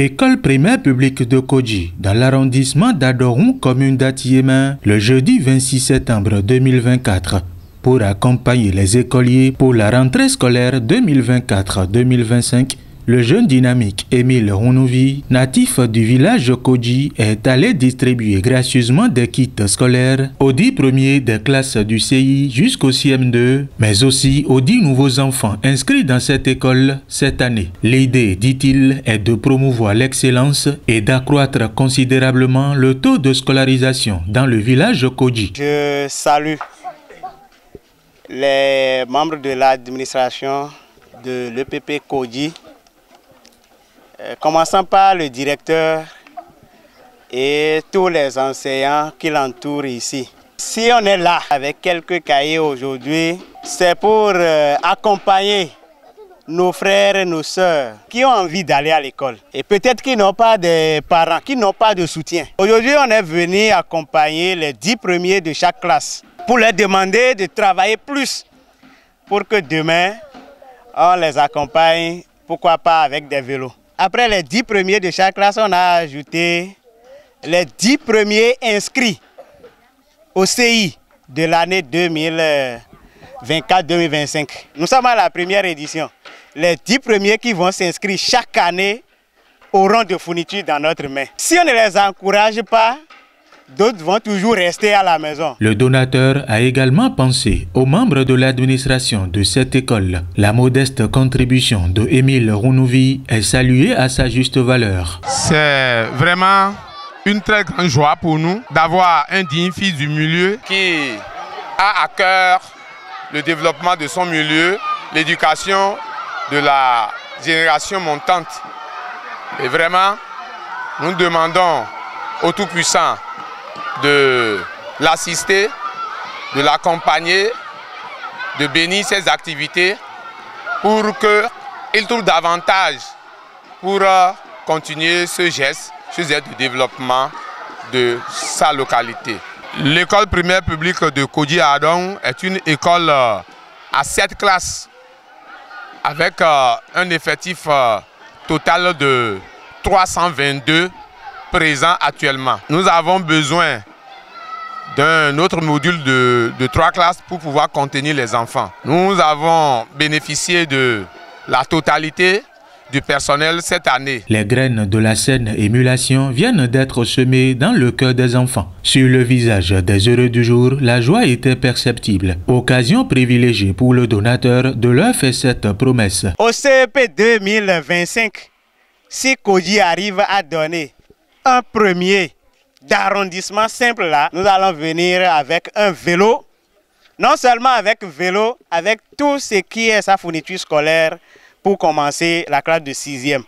École primaire publique de Kodji, dans l'arrondissement d'Adorou, commune d'Atiéma, le jeudi 26 septembre 2024, pour accompagner les écoliers pour la rentrée scolaire 2024-2025. Le jeune dynamique Émile Rounovi, natif du village Kodji, est allé distribuer gracieusement des kits scolaires aux 10 premiers des classes du CI jusqu'au CM2, mais aussi aux 10 nouveaux enfants inscrits dans cette école cette année. L'idée, dit-il, est de promouvoir l'excellence et d'accroître considérablement le taux de scolarisation dans le village Kodji. Je salue les membres de l'administration de l'EPP Kodji, commençant par le directeur et tous les enseignants qui l'entourent ici. Si on est là avec quelques cahiers aujourd'hui, c'est pour accompagner nos frères et nos sœurs qui ont envie d'aller à l'école et peut-être qui n'ont pas de parents, qui n'ont pas de soutien. Aujourd'hui, on est venu accompagner les 10 premiers de chaque classe pour leur demander de travailler plus pour que demain, on les accompagne, pourquoi pas avec des vélos. Après les 10 premiers de chaque classe, on a ajouté les 10 premiers inscrits au CI de l'année 2024-2025. Nous sommes à la première édition. Les 10 premiers qui vont s'inscrire chaque année auront de fournitures dans notre main. Si on ne les encourage pas, d'autres vont toujours rester à la maison. Le donateur a également pensé aux membres de l'administration de cette école. La modeste contribution de Émile Rounovi est saluée à sa juste valeur. C'est vraiment une très grande joie pour nous d'avoir un digne fils du milieu qui a à cœur le développement de son milieu, l'éducation de la génération montante. Et vraiment, nous demandons au Tout-Puissant de l'assister, de l'accompagner, de bénir ses activités pour qu'il trouve davantage pour continuer ce geste de développement de sa localité. L'école primaire publique de Kodji à Adorou est une école à 7 classes avec un effectif total de 322 présents actuellement. Nous avons besoin d'un autre module de 3 classes pour pouvoir contenir les enfants. Nous avons bénéficié de la totalité du personnel cette année. Les graines de la saine émulation viennent d'être semées dans le cœur des enfants. Sur le visage des heureux du jour, la joie était perceptible. Occasion privilégiée pour le donateur de leur faire cette promesse. Au CEP 2025, si Kodji arrive à donner un premier d'arrondissement simple là, nous allons venir avec un vélo, non seulement avec vélo, avec tout ce qui est sa fourniture scolaire pour commencer la classe de 6e.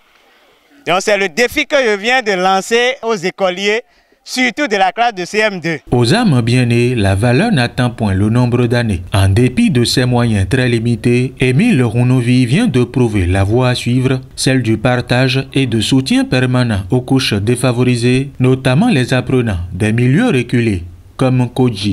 Donc c'est le défi que je viens de lancer aux écoliers, surtout de la classe de CM2. Aux âmes bien-nées, la valeur n'atteint point le nombre d'années. En dépit de ses moyens très limités, Émile Rounovi vient de prouver la voie à suivre, celle du partage et de soutien permanent aux couches défavorisées, notamment les apprenants des milieux reculés, comme Kodji.